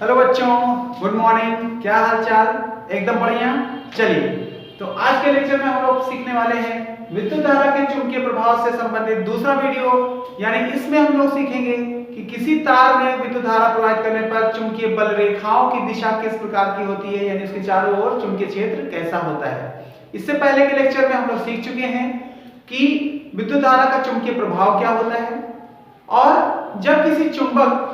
Hello बच्चों, good morning. क्या हाल चाल? एकदम बढ़िया। चलिए, तो आज के लेक्चर में हम लोग सीखने वाले हैं विद्युत धारा के चुंबकीय प्रभाव से संबंधित दूसरा वीडियो। यानी इसमें हम लोग सीखेंगे कि किसी तार में विद्युत धारा प्रवाहित करने पर चुंबकीय बल रेखाओं की दिशा किस प्रकार की होती है, यानी उसके चारों ओर चुंबकीय क्षेत्र कैसा होता है। इससे पहले के लेक्चर में हम लोग सीख चुके हैं कि विद्युत धारा का चुंबकीय प्रभाव क्या होता है और जब किसी चुंबक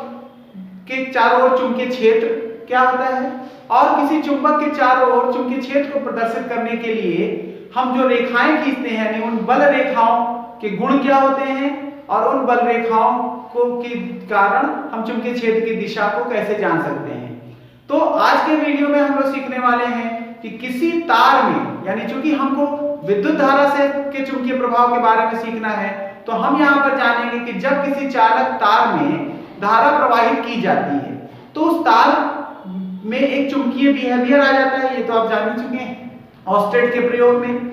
के चारों ओर चुंबकीय क्षेत्र क्या होता है और किसी चुंबक के चारों ओर चुंबकीय क्षेत्र को प्रदर्शित करने के लिए हम जो रेखाएं खींचते हैं, यानी उन बल रेखाओं के गुण क्या होते हैं और उन बल रेखाओं को के कारण हम चुंबकीय क्षेत्र की दिशा को कैसे जान सकते हैं। तो आज के वीडियो में हम लोग सीखने वाले हैं कि किसी तार में, यानी चूंकि हमको विद्युत धारा से के चुंबकीय प्रभाव के बारे में सीखना है, तो हम यहाँ पर जानेंगे कि जब किसी चालक तार में धारा प्रवाहित की जाती है तो उस तार में एक चुंबकीय बिहेवियर आ जाता है। ये तो आप जान ही चुके हैं ऑस्टेट के प्रयोग में।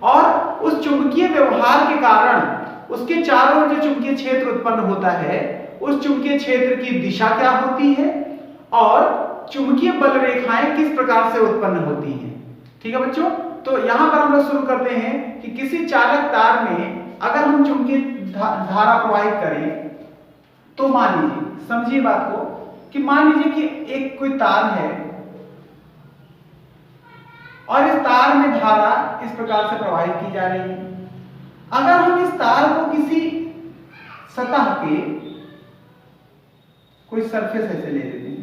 और उस चुंबकीय व्यवहार के कारण उसके चारों ओर जो चुंबकीय क्षेत्र उत्पन्न होता है, उस चुंबकीय क्षेत्र की दिशा क्या होती है और चुंबकीय बल रेखाएं किस प्रकार से उत्पन्न होती हैं। ठीक है बच्चों, तो यहां पर हम लोग शुरू करते हैं कि किसी चालक तार में अगर हम चुंबकीय धारा प्रवाहित करें तो मान लीजिए, समझिए बात को, कि मान लीजिए कि एक कोई तार है और इस तार में धारा इस प्रकार से प्रवाहित की जा रही है। अगर हम इस तार को किसी सतह के कोई सरफेस ऐसे ले लेते हैं,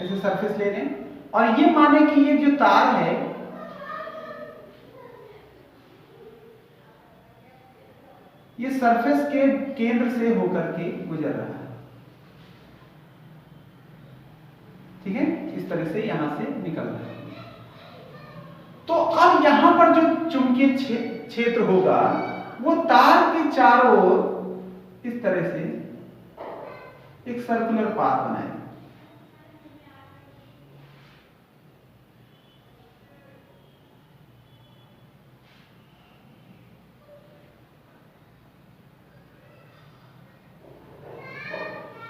ऐसे सरफेस ले लें और ये माने कि ये जो तार है ये सरफेस के केंद्र से होकर के गुजर रहा है। ठीक है, इस तरह से यहां से निकल रहा है। तो अब यहां पर जो चुंबकीय क्षेत्र होगा वो तार के चारों ओर इस तरह से एक सर्कुलर पाथ बनाएगा।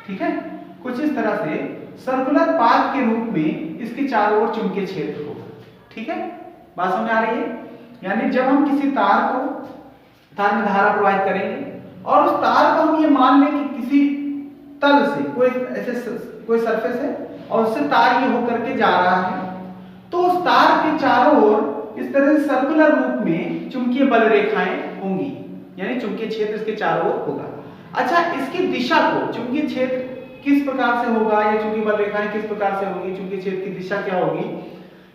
ठीक है, कुछ इस तरह से सर्कुलर पाथ के रूप में इसके चारों ओर चुंबकीय क्षेत्र होगा। ठीक है, बात समझ आ रही है? यानी जब हम किसी तार में धारा प्रवाहित करेंगे और उस तार को हम ये मान लें कि किसी तल से कोई सरफेस है और उससे तार ये होकर के जा रहा है, तो उस तार के चारों ओर इस तरह से सर्कुलर रूप में चुंबकीय बल रेखाएं होंगी, यानी चुंबकीय क्षेत्र इसके चारों ओर होगा। अच्छा, इसकी दिशा को, चुंबकीय क्षेत्र किस प्रकार से होगा या चुंबकीय बल रेखाएं किस प्रकार से होंगी, चुंबकीय क्षेत्र की दिशा क्या होगी,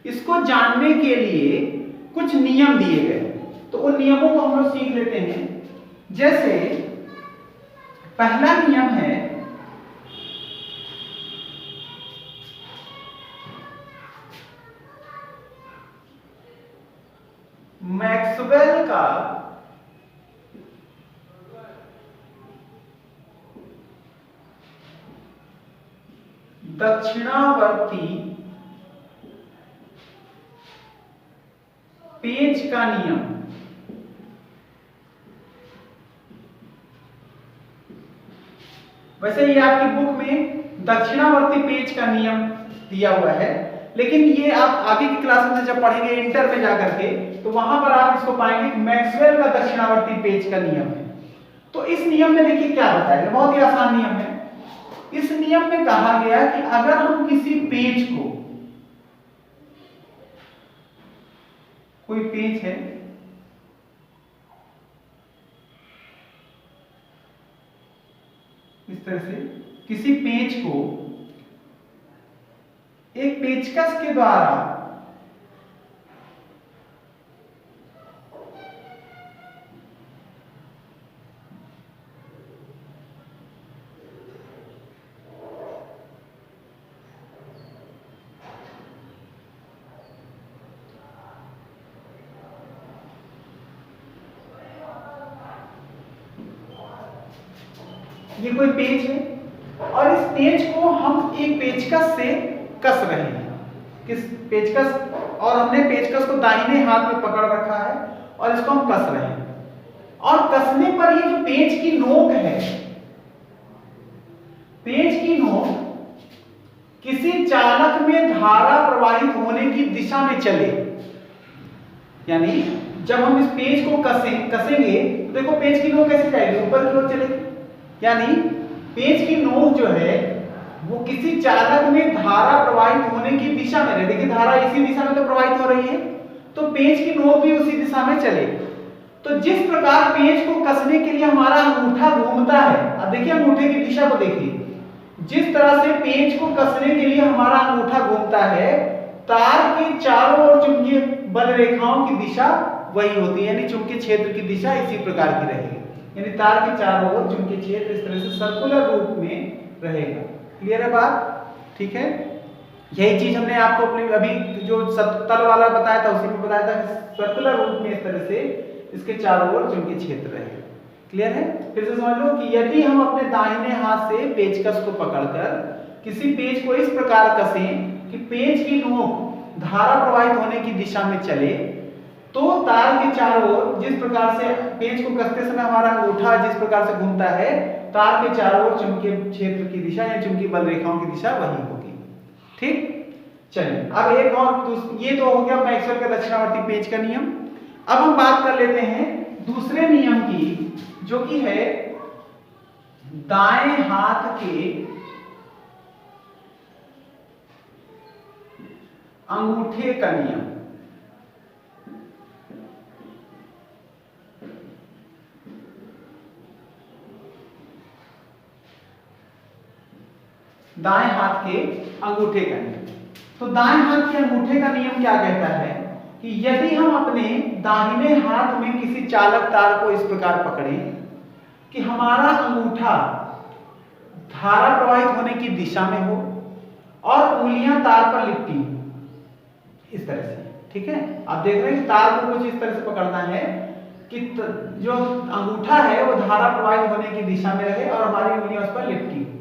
इसको जानने के लिए कुछ नियम दिए गए। तो उन नियमों को हम लोग सीख लेते हैं। जैसे पहला नियम है मैक्सवेल का दक्षिणावर्ती पेंच का नियम। वैसे ये आपकी बुक में दक्षिणावर्ती पेंच का नियम दिया हुआ है, लेकिन ये आप आगे की क्लास में जब पढ़ेंगे इंटर में जाकर के, तो वहां पर आप इसको पाएंगे मैक्सवेल का दक्षिणावर्ती पेंच का नियम है। तो इस नियम में देखिए क्या बताया, बहुत ही आसान नियम है। इस नियम में कहा गया कि अगर हम किसी पेंच को, कोई पेंच है इस तरह से, किसी पेंच को एक पेचकस के द्वारा ये कोई पेंच है और इस पेंच को हम एक पेचकस से कस रहे हैं, किस पेचकस, और हमने पेचकस को दाहिने हाथ में पकड़ रखा है और इसको हम कस रहे हैं, और कसने पर ये जो पेंच की नोक है, पेंच की नोक किसी चालक में धारा प्रवाहित होने की दिशा में चले, यानी जब हम इस पेंच को कसेंगे तो देखो पेंच की नोक कैसे जाएगी, ऊपर की ओर चलेगी, यानी पेंच की नोक जो है वो किसी चालक में धारा प्रवाहित होने की दिशा में रहे। देखिए धारा इसी दिशा में तो प्रवाहित हो रही है, तो पेंच की नोक भी उसी दिशा में चले। तो जिस प्रकार पेंच को कसने के लिए हमारा अंगूठा घूमता है, अब देखिए अंगूठे की दिशा को देखिए, जिस तरह से पेंच को कसने के लिए हमारा अंगूठा घूमता है, तार के चारों ओर चुंबकीय बल रेखाओं की दिशा वही होती है, यानी चुंबकीय क्षेत्र की दिशा इसी प्रकार की रहेगी, यानी तार के चारों ओर चुंबकीय क्षेत्र इस तरह से सर्कुलर रूप में रहेगा। क्लियर है बात? ठीक है, यही चीज हमने आपको अपने अभी जो तल वाला बताया था उसी में बताया था कि सर्कुलर रूप में इस तरह से इसके चारों ओर चुंबकीय क्षेत्र रहेगा। क्लियर है? फिर से समझ लो कि यदि हम अपने दाहिने हाथ से पेचकस को पकड़कर किसी पेंच को इस प्रकार कसें कि पेंच की नोक धारा प्रवाहित होने की दिशा में चले, तो तार के चारों ओर जिस प्रकार से पेंच को कसते समय हमारा अंगूठा जिस प्रकार से घूमता है, तार के चारों ओर चुंबकीय क्षेत्र की दिशा या चुंबकीय बल रेखाओं की दिशा वही होगी। ठीक, चलिए अब एक और, ये तो हो गया मैक्सवेल का दक्षिणावर्ती पेंच का नियम। अब हम बात कर लेते हैं दूसरे नियम की, जो कि है दाएं हाथ के अंगूठे का नियम। दाएं हाथ के अंगूठे का नियम। तो दाएं हाथ के अंगूठे का नियम क्या कहता है कि यदि हम अपने दाहिने हाथ में किसी चालक तार को इस प्रकार पकड़ें कि हमारा अंगूठा धारा प्रवाहित होने की दिशा में हो और उंगलियां तार पर लिपटी हो इस तरह से, ठीक है, आप देख रहे हैं कि तार को कुछ इस तरह से पकड़ना है कि जो अंगूठा है वो धारा प्रवाहित होने की दिशा में रहे और हमारी उंगलियां उस पर लिपटी हो।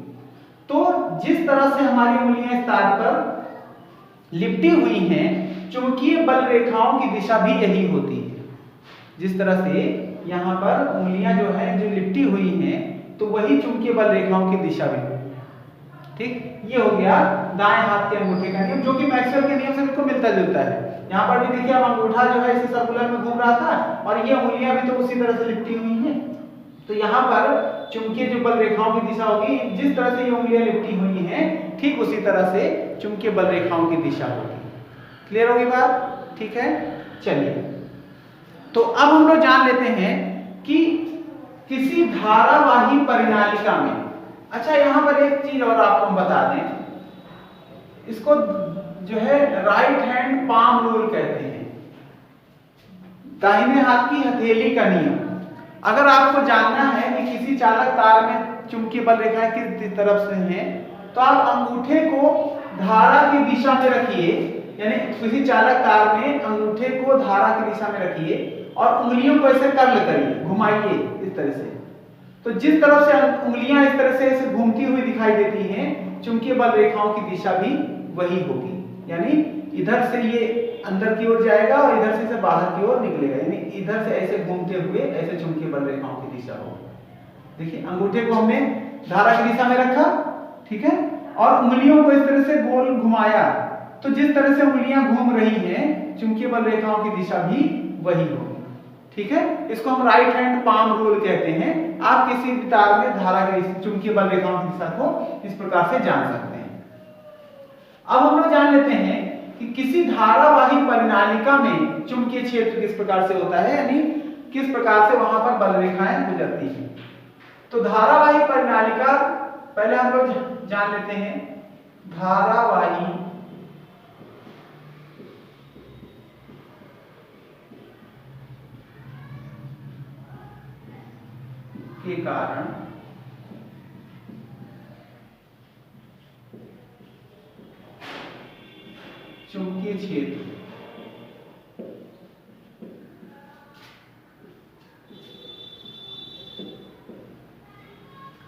तो जिस तरह से हमारी उंगलियां इस तार पर लिपटी हुई हैं, चुंबकीय बल रेखाओं की दिशा भी यही होती है। जिस तरह से यहाँ पर उंगलियां जो है जो लिपटी हुई हैं, तो वही चुंबकीय बल रेखाओं की दिशा भी होती है। ठीक, ये हो गया दाएं हाथ के अंगूठे का नियम, जो कि मैक्सवेल के नियम से बिल्कुल मिलता जुलता है। यहाँ पर भी देखिए अब अंगूठा जो है इसे सर्कुलर में घूम रहा था और ये उंगलियां भी तो उसी तरह से लिपटी हुई हैं। तो यहाँ पर चुंबकीय जो बल रेखाओं की दिशा होगी, जिस तरह से ये उंगलियां लिपटी हुई हैं, ठीक उसी तरह से चुंबकीय बल रेखाओं की दिशा होगी। क्लियर होगी बात? ठीक है, चलिए तो अब हम लोग जान लेते हैं कि किसी धारावाही परिनालिका में, अच्छा यहाँ पर एक चीज और आपको हम बता दें, इसको जो है राइट हैंड पाम रूल कहते हैं, दाहिने हाथ की हथेली का नियम। अगर आपको जानना है कि किसी चालक तार में चुंबकीय बल रेखाएं किस तरफ से हैं, तो आप अंगूठे को धारा की दिशा में रखिए, यानी किसी चालक तार में अंगूठे को धारा की दिशा में रखिए और उंगलियों को ऐसे कर्ल करिए, घुमाइए इस तरह से। तो जिस तरफ से उंगलियां इस तरह से ऐसे घूमती हुई दिखाई देती हैं, चुंबकीय बल रेखाओं की दिशा भी वही होगी, यानी इधर से ये अंदर की ओर जाएगा और इधर से इसे बाहर की ओर निकलेगा, यानी इधर से ऐसे घूमते हुए ऐसे चुंबकीय बल रेखाओं की दिशा होगी। देखिए अंगूठे को हमने धारा की दिशा में रखा, ठीक है, और उंगलियों को इस तरह से गोल घुमाया, तो जिस तरह से उंगलियां घूम रही हैं, चुंबकीय बल रेखाओं की दिशा भी वही होगी। ठीक है, इसको हम राइट हैंड पाम रूल कहते हैं। आप किसी भी तार में धारा की चुंबकीय बल रेखाओं की दिशा को इस प्रकार से जान सकते हैं। अब हम लोग जान लेते हैं कि किसी धारावाही परिनालिका में चुंबकीय क्षेत्र किस प्रकार से होता है, यानी किस प्रकार से वहां पर बल रेखाएं गुजरती हैं। तो धारावाही परिनालिका पहले हम लोग जान लेते हैं, धारावाही के कारण चुंबकीय क्षेत्र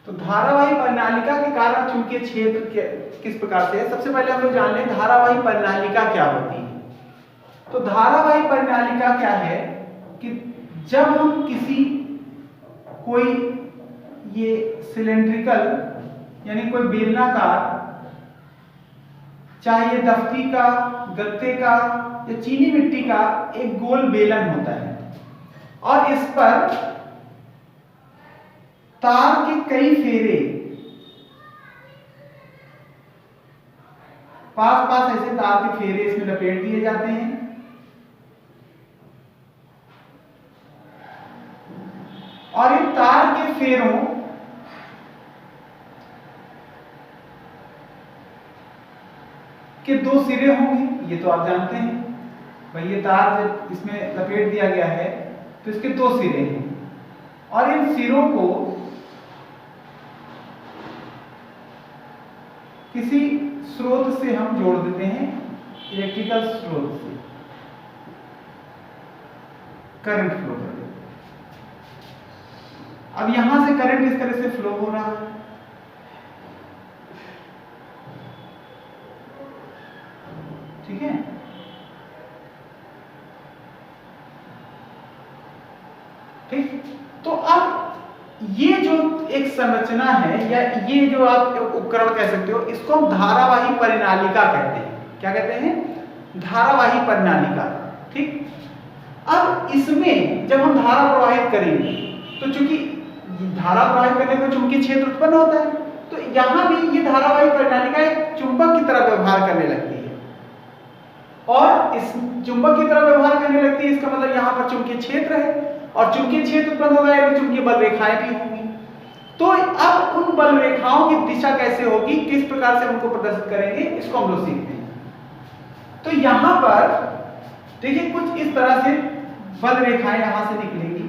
तो धारावाही परिनालिका के कारण चुंबकीय क्षेत्र किस प्रकार से है, सबसे पहले हम लोग जान लें धारावाही परिनालिका क्या होती है। तो धारावाही परिनालिका क्या है कि जब हम किसी कोई ये सिलेंड्रिकल यानी कोई बेलनाकार, चाहे ये दफ्ती का, गत्ते का या चीनी मिट्टी का एक गोल बेलन होता है और इस पर तार के कई फेरे पास पास ऐसे तार के फेरे इसमें लपेट दिए जाते हैं और इन तार के फेरों के दो सिरे होंगे, ये तो आप जानते हैं भाई। ये तार जब इसमें लपेट दिया गया है तो इसके दो सिरे हैं और इन सिरों को किसी स्रोत से हम जोड़ देते हैं, इलेक्ट्रिकल स्रोत से करंट फ्लो कर देते हैं। अब यहां से करंट इस तरह से फ्लो हो रहा है, ठीक है। ठीक, तो अब ये जो एक संरचना है या ये जो आप उपकरण कह सकते हो, इसको हम धारावाही परिनालिका कहते हैं। क्या कहते हैं? धारावाही परिनालिका। ठीक, अब इसमें जब हम धारा प्रवाहित करेंगे तो चूंकि धारा प्रवाहित करने पर चुंबकीय क्षेत्र उत्पन्न होता है, तो यहां भी ये धारावाही परिनालिका एक चुंबक की तरह व्यवहार करने लगती है और इस चुंबक की तरह व्यवहार करने लगती है। इसका मतलब यहाँ पर चुंबकीय क्षेत्र है और चुंबकीय क्षेत्र उत्पन्न होगा या चुंबकीय बल रेखाएं भी होंगी। तो अब उन बल रेखाओं की दिशा कैसे होगी, किस प्रकार से उनको प्रदर्शित करेंगे, इसको हम लोग सीखते हैं। तो यहां पर देखिए कुछ इस तरह से बल रेखाएं यहां से निकलेंगी,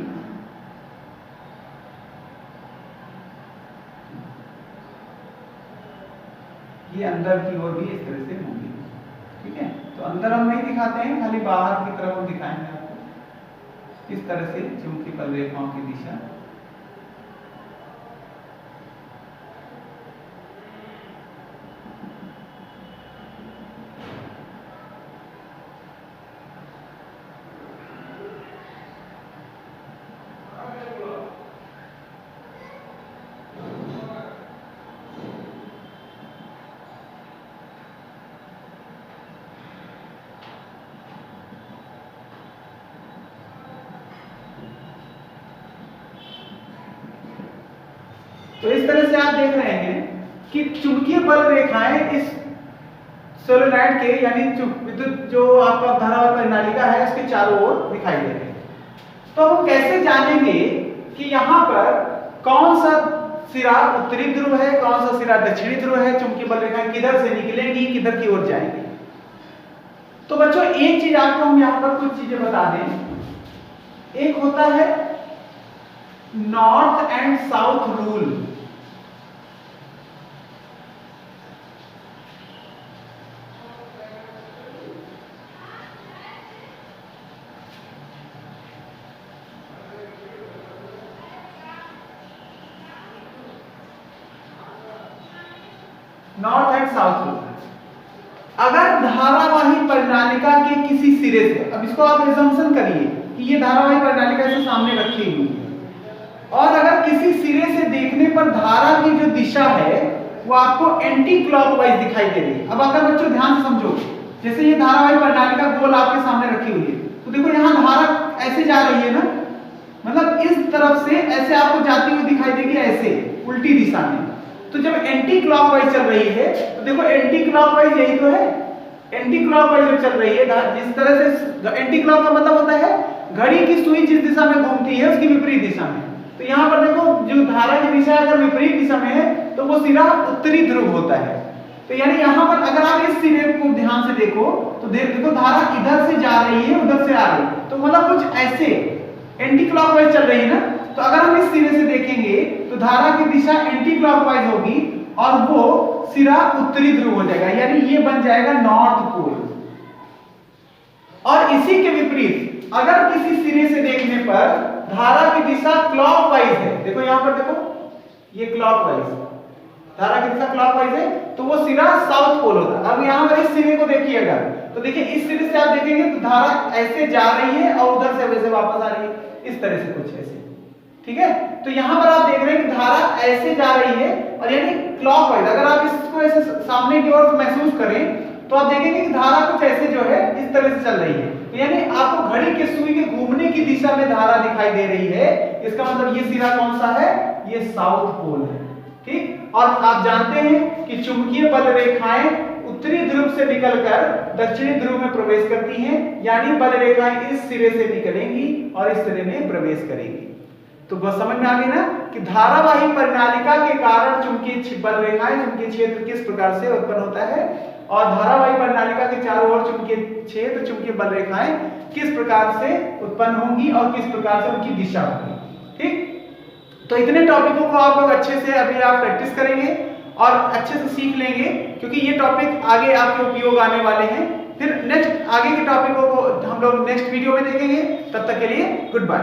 ये अंदर की ओर भी इस तरह से होंगी, ठीक है। तो अंदर हम नहीं दिखाते हैं, खाली बाहर की तरफ हम दिखाएंगे आपको इस तरह से चुंबकीय बल रेखाओं की दिशा। तो इस तरह से आप देख रहे हैं कि चुंबकीय बल रेखाएं इस सोलेनॉइड के यानी विद्युत जो आपका धारावाही परिनालिका है उसके चारों ओर दिखाई दे रहे हैं। तो हम कैसे जानेंगे कि यहाँ पर कौन सा सिरा उत्तरी ध्रुव है, कौन सा सिरा दक्षिणी ध्रुव है, चुंबकीय बल रेखाएं किधर से निकलेंगी, किधर की ओर जाएंगी। तो बच्चों एक चीज आपको हम यहाँ पर कुछ चीजें बता दें। एक होता है north and south rule. North and south rule. अगर धारावाही परिनालिका के किसी सिरे से, अब इसको आप एजम्पशन करिए कि ये धारावाही परिनालिका से सामने रखी हुई है और अगर किसी सिरे से देखने पर धारा की जो दिशा है वो आपको एंटी क्लॉकवाइज दिखाई दे रही है। अब अगर बच्चों ध्यान से समझो, जैसे ये धारावाही परिनालिका गोल आपके सामने रखी हुई है, तो देखो यहाँ धारा ऐसे जा रही है ना, मतलब इस तरफ से ऐसे आपको जाती हुई दिखाई देगी, ऐसे उल्टी दिशा में। तो जब एंटी क्लॉकवाइज चल रही है तो देखो एंटी क्लॉकवाइज यही तो है, एंटी क्लॉकवाइज जब चल रही है, जिस तरह से एंटी क्लॉक का मतलब होता है घड़ी की सुई जिस दिशा में घूमती है उसकी विपरीत दिशा में। तो यहाँ पर देखो जो धारा की दिशा अगर विपरीत दिशा में है तो वो सिरा उत्तरी ध्रुव होता है। तो यानी यहाँ पर अगर आप इस सिरे को ध्यान से देखो तो देखो धारा इधर से जा रही है, उधर से आ रही है, तो मतलब कुछ ऐसे एंटी क्लॉकवाइज चल रही है ना। तो अगर हम इस सिरे से देखेंगे तो धारा की दिशा एंटी क्लॉकवाइज होगी और वो सिरा उत्तरी ध्रुव हो जाएगा, यानी ये बन जाएगा नॉर्थ पोल। और इसी के विपरीत अगर किसी सिरे से देखने पर धारा की दिशा क्लॉकवाइज है, देखो यहां पर देखो ये क्लॉकवाइज, धारा की दिशा क्लॉकवाइज है तो वो सिरा साउथ पोल होता है। अब यहाँ पर इस सिरे को देखिएगा तो देखिए इस सिरे से आप देखेंगे तो धारा ऐसे जा रही है और उधर से वैसे वापस आ रही है, इस तरह से कुछ ऐसे, ठीक है। तो यहाँ पर आप देख रहे हैं कि धारा ऐसे जा रही है और यानी क्लॉकवाइज। अगर आप इसको ऐसे सामने की ओर महसूस करें तो आप देखेंगे कि धारा कुछ ऐसे जो है इस तरह से चल रही है। तो यानी आपको घड़ी के सुई के घूमने की दिशा में धारा दिखाई दे रही है। इसका मतलब ये सिरा कौन सा है, ये साउथ पोल है, ठीक। और आप जानते हैं कि चुंबकीय बल रेखाएं उत्तरी ध्रुव से निकलकर दक्षिणी ध्रुव में प्रवेश करती हैं, यानी बल रेखाएं इस सिरे से निकलेंगी और इस सिरे में प्रवेश करेंगी। तो बस समझ में आ गई ना कि धारावाही परिनालिका के कारण चुंबकीय बल रेखाएं, चुंबकीय क्षेत्र किस प्रकार से उत्पन्न होता है और धारावाही परिनालिका के चारों ओर चुंबकीय क्षेत्र, चुंबकीय बल रेखाएं किस प्रकार से उत्पन्न होंगी और किस प्रकार से उनकी दिशा होगी, ठीक। तो इतने टॉपिकों को आप लोग अच्छे से अभी आप प्रैक्टिस करेंगे और अच्छे से सीख लेंगे, क्योंकि ये टॉपिक आगे आपके उपयोग आने वाले हैं। फिर नेक्स्ट आगे के टॉपिकों को हम लोग नेक्स्ट वीडियो में देखेंगे। तब तक के लिए गुड बाय।